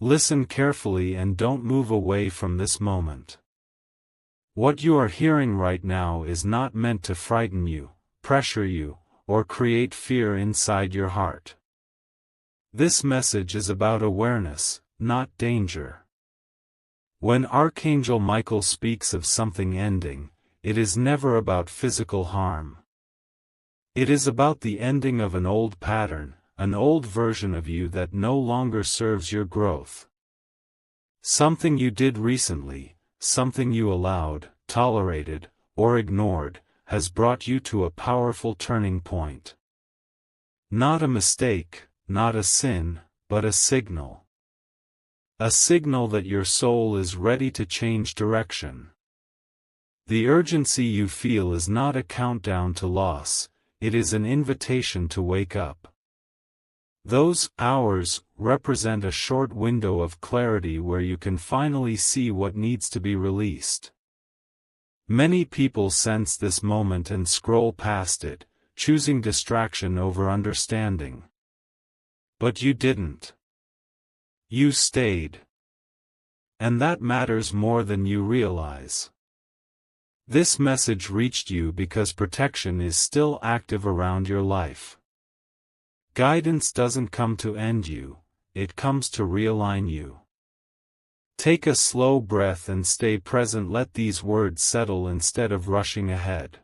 Listen carefully and don't move away from this moment. What you are hearing right now is not meant to frighten you, pressure you, or create fear inside your heart. This message is about awareness, not danger. When Archangel Michael speaks of something ending, it is never about physical harm. It is about the ending of an old pattern, an old version of you that no longer serves your growth. Something you did recently, something you allowed, tolerated, or ignored, has brought you to a powerful turning point. Not a mistake, not a sin, but a signal. A signal that your soul is ready to change direction. The urgency you feel is not a countdown to loss, it is an invitation to wake up. Those hours represent a short window of clarity where you can finally see what needs to be released. Many people sense this moment and scroll past it, choosing distraction over understanding. But you didn't. You stayed. And that matters more than you realize. This message reached you because protection is still active around your life. Guidance doesn't come to end you, it comes to realign you. Take a slow breath and stay present. Let these words settle instead of rushing ahead.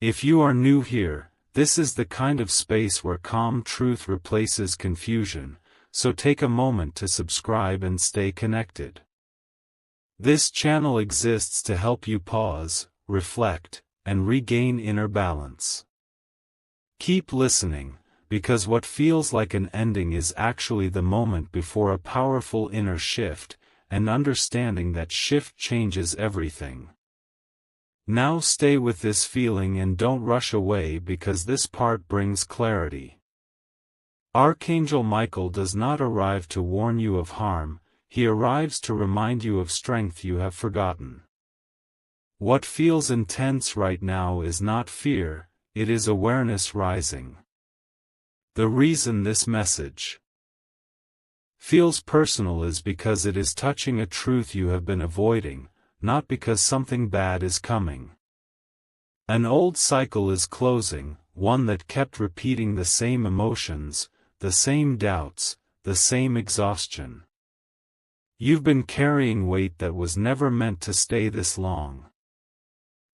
If you are new here, this is the kind of space where calm truth replaces confusion, so take a moment to subscribe and stay connected. This channel exists to help you pause, reflect, and regain inner balance. Keep listening, because what feels like an ending is actually the moment before a powerful inner shift, and understanding that shift changes everything. Now stay with this feeling and don't rush away because this part brings clarity. Archangel Michael does not arrive to warn you of harm, he arrives to remind you of strength you have forgotten. What feels intense right now is not fear, it is awareness rising. The reason this message feels personal is because it is touching a truth you have been avoiding, not because something bad is coming. An old cycle is closing, one that kept repeating the same emotions, the same doubts, the same exhaustion. You've been carrying weight that was never meant to stay this long.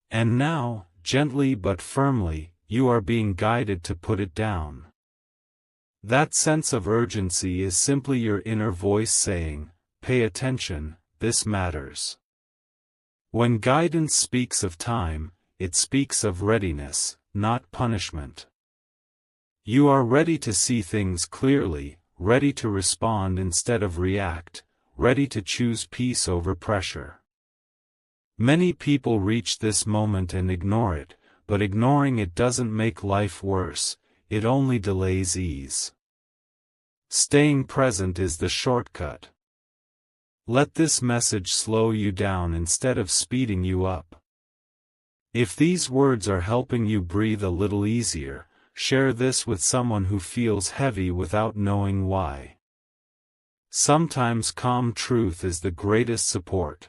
And now, gently but firmly, you are being guided to put it down. That sense of urgency is simply your inner voice saying, "Pay attention, this matters." When guidance speaks of time, it speaks of readiness, not punishment. You are ready to see things clearly, ready to respond instead of react, ready to choose peace over pressure. Many people reach this moment and ignore it, but ignoring it doesn't make life worse, it only delays ease. Staying present is the shortcut. Let this message slow you down instead of speeding you up. If these words are helping you breathe a little easier, share this with someone who feels heavy without knowing why. Sometimes calm truth is the greatest support.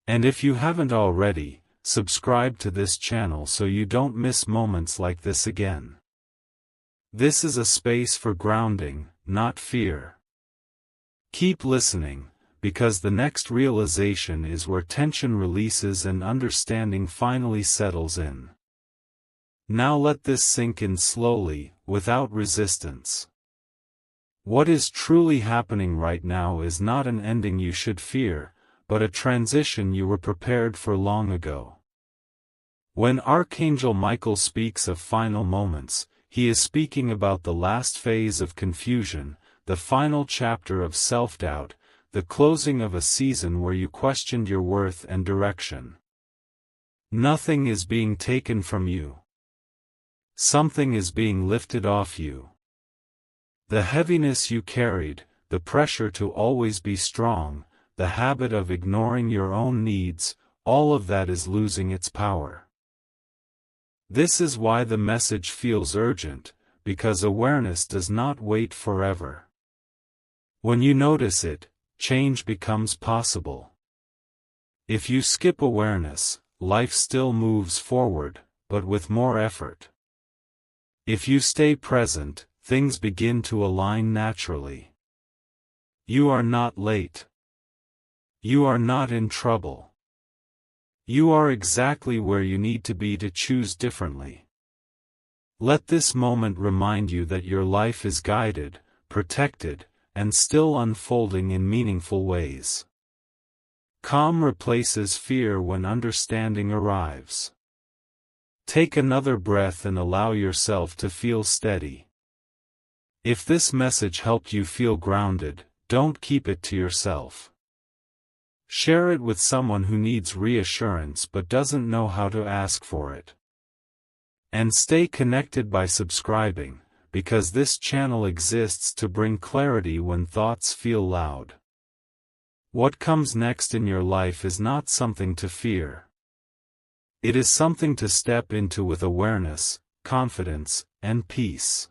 And if you haven't already, subscribe to this channel so you don't miss moments like this again. This is a space for grounding, not fear. Keep listening, because the next realization is where tension releases and understanding finally settles in. Now let this sink in slowly, without resistance. What is truly happening right now is not an ending you should fear, but a transition you were prepared for long ago. When Archangel Michael speaks of final moments, he is speaking about the last phase of confusion, the final chapter of self-doubt, the closing of a season where you questioned your worth and direction. Nothing is being taken from you. Something is being lifted off you. The heaviness you carried, the pressure to always be strong, the habit of ignoring your own needs, all of that is losing its power. This is why the message feels urgent, because awareness does not wait forever. When you notice it, change becomes possible. If you skip awareness, life still moves forward, but with more effort. If you stay present, things begin to align naturally. You are not late. You are not in trouble. You are exactly where you need to be to choose differently. Let this moment remind you that your life is guided, protected, and still unfolding in meaningful ways. Calm replaces fear when understanding arrives. Take another breath and allow yourself to feel steady. If this message helped you feel grounded, don't keep it to yourself. Share it with someone who needs reassurance but doesn't know how to ask for it. And stay connected by subscribing, because this channel exists to bring clarity when thoughts feel loud. What comes next in your life is not something to fear. It is something to step into with awareness, confidence, and peace.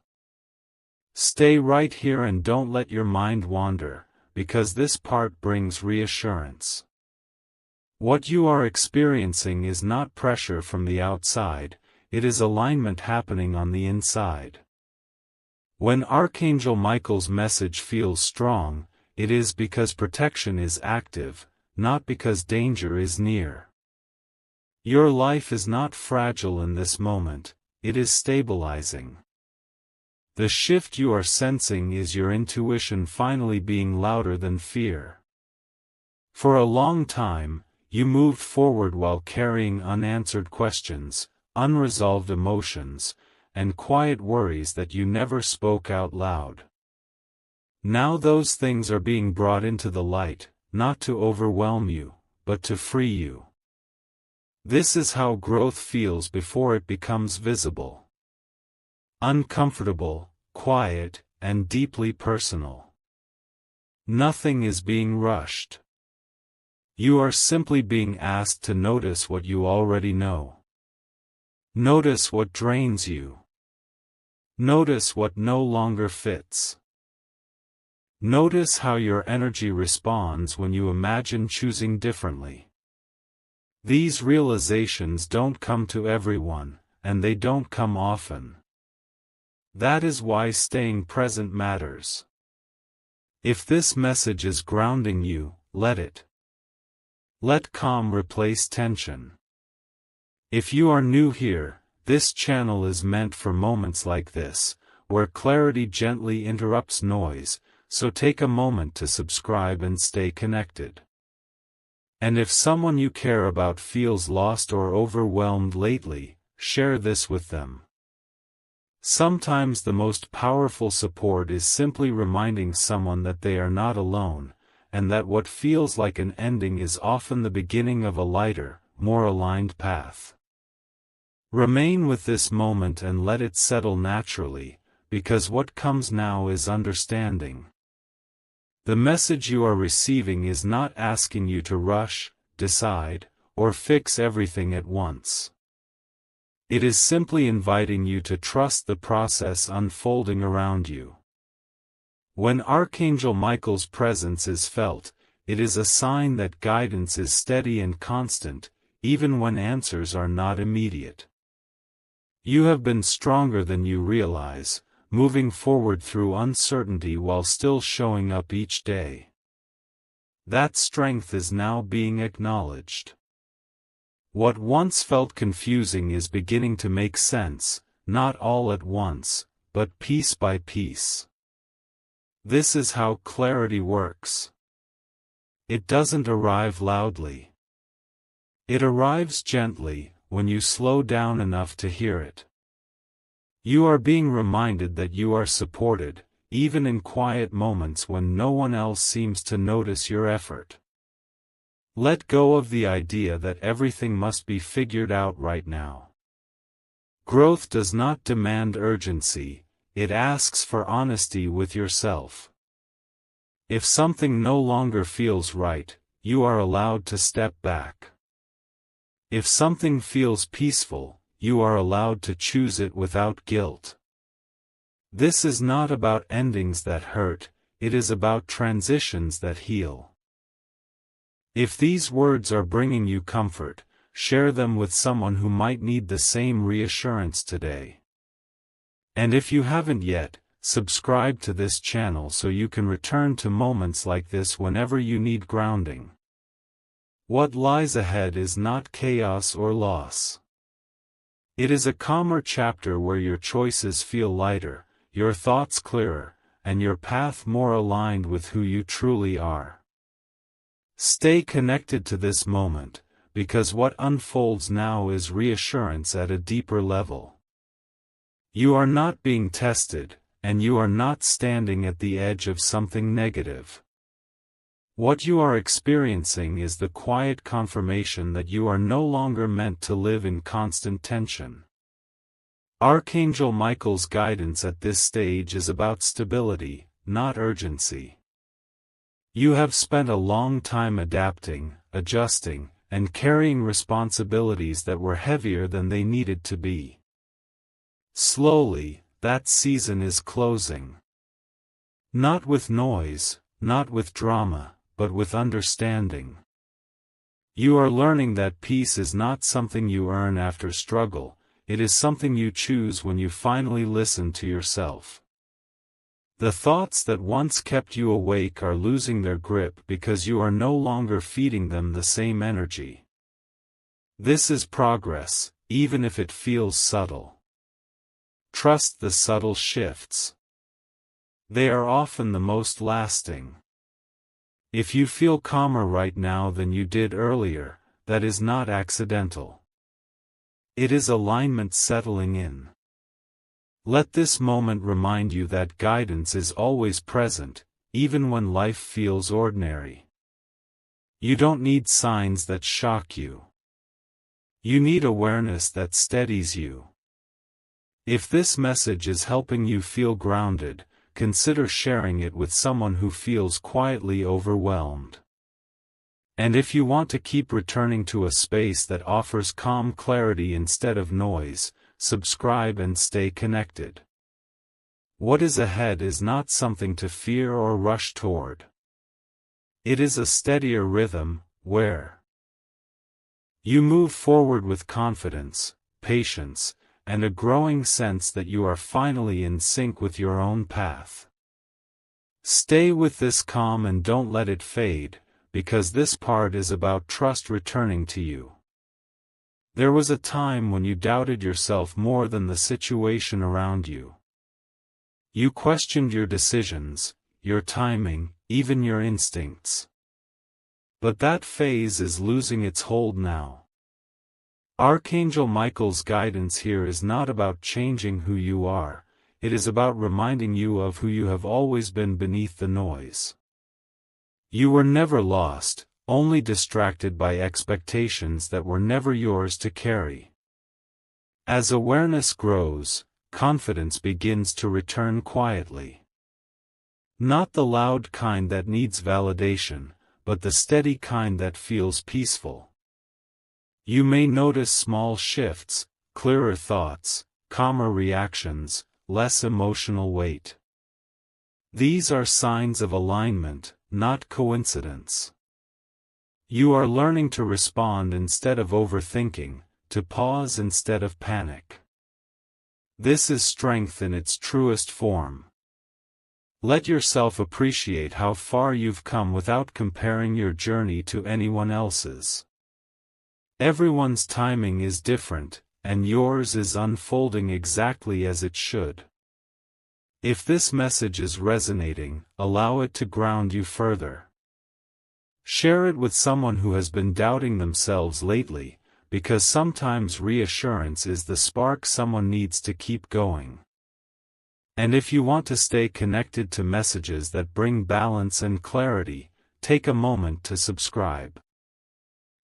Stay right here and don't let your mind wander, because this part brings reassurance. What you are experiencing is not pressure from the outside, it is alignment happening on the inside. When Archangel Michael's message feels strong, it is because protection is active, not because danger is near. Your life is not fragile in this moment, it is stabilizing. The shift you are sensing is your intuition finally being louder than fear. For a long time, you moved forward while carrying unanswered questions, unresolved emotions, and quiet worries that you never spoke out loud. Now those things are being brought into the light, not to overwhelm you, but to free you. This is how growth feels before it becomes visible. Uncomfortable, quiet, and deeply personal. Nothing is being rushed. You are simply being asked to notice what you already know. Notice what drains you. Notice what no longer fits. Notice how your energy responds when you imagine choosing differently. These realizations don't come to everyone, and they don't come often. That is why staying present matters. If this message is grounding you, let it. Let calm replace tension. If you are new here, this channel is meant for moments like this, where clarity gently interrupts noise, so take a moment to subscribe and stay connected. And if someone you care about feels lost or overwhelmed lately, share this with them. Sometimes the most powerful support is simply reminding someone that they are not alone, and that what feels like an ending is often the beginning of a lighter, more aligned path. Remain with this moment and let it settle naturally, because what comes now is understanding. The message you are receiving is not asking you to rush, decide, or fix everything at once. It is simply inviting you to trust the process unfolding around you. When Archangel Michael's presence is felt, it is a sign that guidance is steady and constant, even when answers are not immediate. You have been stronger than you realize, moving forward through uncertainty while still showing up each day. That strength is now being acknowledged. What once felt confusing is beginning to make sense, not all at once, but piece by piece. This is how clarity works. It doesn't arrive loudly. It arrives gently, when you slow down enough to hear it. You are being reminded that you are supported, even in quiet moments when no one else seems to notice your effort. Let go of the idea that everything must be figured out right now. Growth does not demand urgency, it asks for honesty with yourself. If something no longer feels right, you are allowed to step back. If something feels peaceful, you are allowed to choose it without guilt. This is not about endings that hurt, it is about transitions that heal. If these words are bringing you comfort, share them with someone who might need the same reassurance today. And if you haven't yet, subscribe to this channel so you can return to moments like this whenever you need grounding. What lies ahead is not chaos or loss. It is a calmer chapter where your choices feel lighter, your thoughts clearer, and your path more aligned with who you truly are. Stay connected to this moment, because what unfolds now is reassurance at a deeper level. You are not being tested, and you are not standing at the edge of something negative. What you are experiencing is the quiet confirmation that you are no longer meant to live in constant tension. Archangel Michael's guidance at this stage is about stability, not urgency. You have spent a long time adapting, adjusting, and carrying responsibilities that were heavier than they needed to be. Slowly, that season is closing. Not with noise, not with drama, but with understanding. You are learning that peace is not something you earn after struggle, it is something you choose when you finally listen to yourself. The thoughts that once kept you awake are losing their grip because you are no longer feeding them the same energy. This is progress, even if it feels subtle. Trust the subtle shifts. They are often the most lasting. If you feel calmer right now than you did earlier, that is not accidental. It is alignment settling in. Let this moment remind you that guidance is always present, even when life feels ordinary. You don't need signs that shock you. You need awareness that steadies you. If this message is helping you feel grounded, consider sharing it with someone who feels quietly overwhelmed. And if you want to keep returning to a space that offers calm clarity instead of noise, subscribe and stay connected. What is ahead is not something to fear or rush toward. It is a steadier rhythm, where you move forward with confidence, patience, and a growing sense that you are finally in sync with your own path. Stay with this calm and don't let it fade, because this part is about trust returning to you. There was a time when you doubted yourself more than the situation around you. You questioned your decisions, your timing, even your instincts. But that phase is losing its hold now. Archangel Michael's guidance here is not about changing who you are, it is about reminding you of who you have always been beneath the noise. You were never lost, only distracted by expectations that were never yours to carry. As awareness grows, confidence begins to return quietly. Not the loud kind that needs validation, but the steady kind that feels peaceful. You may notice small shifts, clearer thoughts, calmer reactions, less emotional weight. These are signs of alignment, not coincidence. You are learning to respond instead of overthinking, to pause instead of panic. This is strength in its truest form. Let yourself appreciate how far you've come without comparing your journey to anyone else's. Everyone's timing is different, and yours is unfolding exactly as it should. If this message is resonating, allow it to ground you further. Share it with someone who has been doubting themselves lately, because sometimes reassurance is the spark someone needs to keep going. And if you want to stay connected to messages that bring balance and clarity, take a moment to subscribe.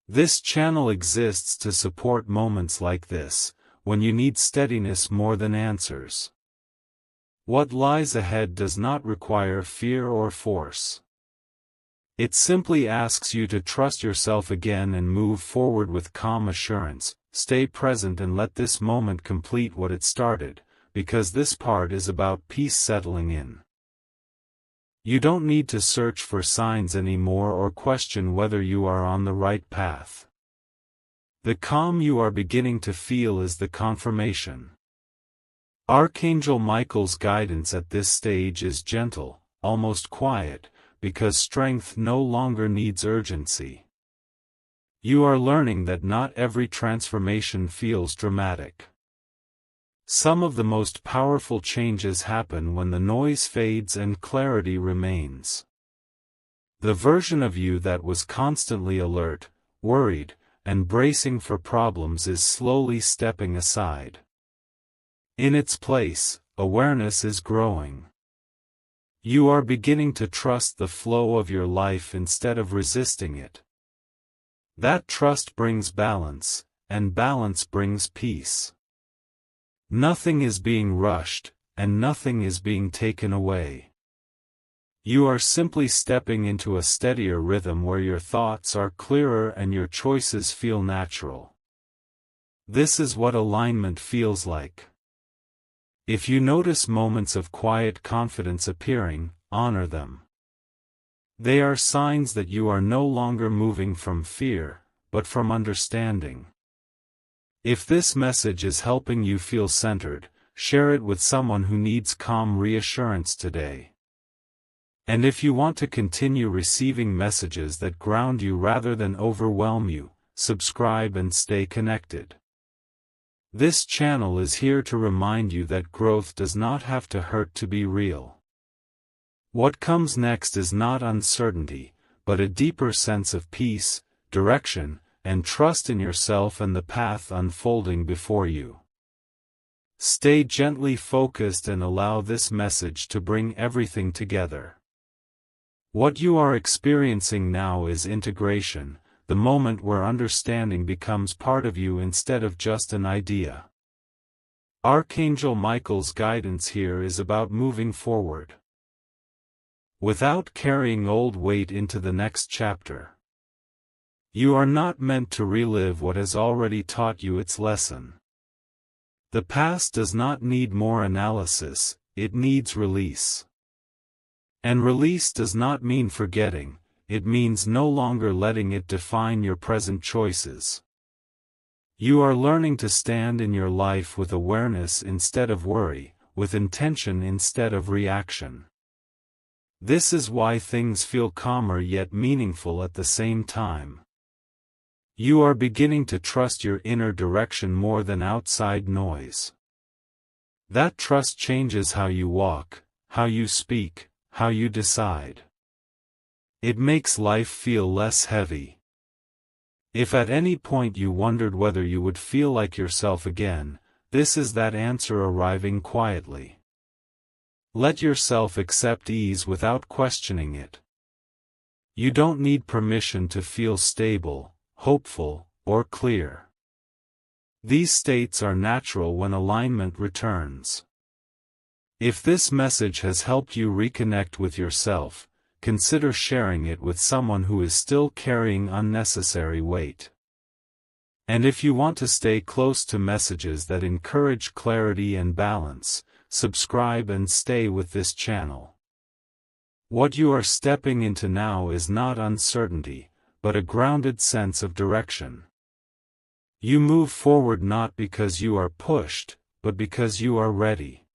This channel exists to support moments like this, when you need steadiness more than answers. What lies ahead does not require fear or force. It simply asks you to trust yourself again and move forward with calm assurance. Stay present and let this moment complete what it started, because this part is about peace settling in. You don't need to search for signs anymore or question whether you are on the right path. The calm you are beginning to feel is the confirmation. Archangel Michael's guidance at this stage is gentle, almost quiet, because strength no longer needs urgency. You are learning that not every transformation feels dramatic. Some of the most powerful changes happen when the noise fades and clarity remains. The version of you that was constantly alert, worried, and bracing for problems is slowly stepping aside. In its place, awareness is growing. You are beginning to trust the flow of your life instead of resisting it. That trust brings balance, and balance brings peace. Nothing is being rushed, and nothing is being taken away. You are simply stepping into a steadier rhythm where your thoughts are clearer and your choices feel natural. This is what alignment feels like. If you notice moments of quiet confidence appearing, honor them. They are signs that you are no longer moving from fear, but from understanding. If this message is helping you feel centered, share it with someone who needs calm reassurance today. And if you want to continue receiving messages that ground you rather than overwhelm you, subscribe and stay connected. This channel is here to remind you that growth does not have to hurt to be real. What comes next is not uncertainty, but a deeper sense of peace, direction, and trust in yourself and the path unfolding before you. Stay gently focused and allow this message to bring everything together. What you are experiencing now is integration, the moment where understanding becomes part of you instead of just an idea. Archangel Michael's guidance here is about moving forward, without carrying old weight into the next chapter. You are not meant to relive what has already taught you its lesson. The past does not need more analysis, it needs release. And release does not mean forgetting. It means no longer letting it define your present choices. You are learning to stand in your life with awareness instead of worry, with intention instead of reaction. This is why things feel calmer yet meaningful at the same time. You are beginning to trust your inner direction more than outside noise. That trust changes how you walk, how you speak, how you decide. It makes life feel less heavy. If at any point you wondered whether you would feel like yourself again, this is that answer arriving quietly. Let yourself accept ease without questioning it. You don't need permission to feel stable, hopeful, or clear. These states are natural when alignment returns. If this message has helped you reconnect with yourself, consider sharing it with someone who is still carrying unnecessary weight. And if you want to stay close to messages that encourage clarity and balance, subscribe and stay with this channel. What you are stepping into now is not uncertainty, but a grounded sense of direction. You move forward not because you are pushed, but because you are ready.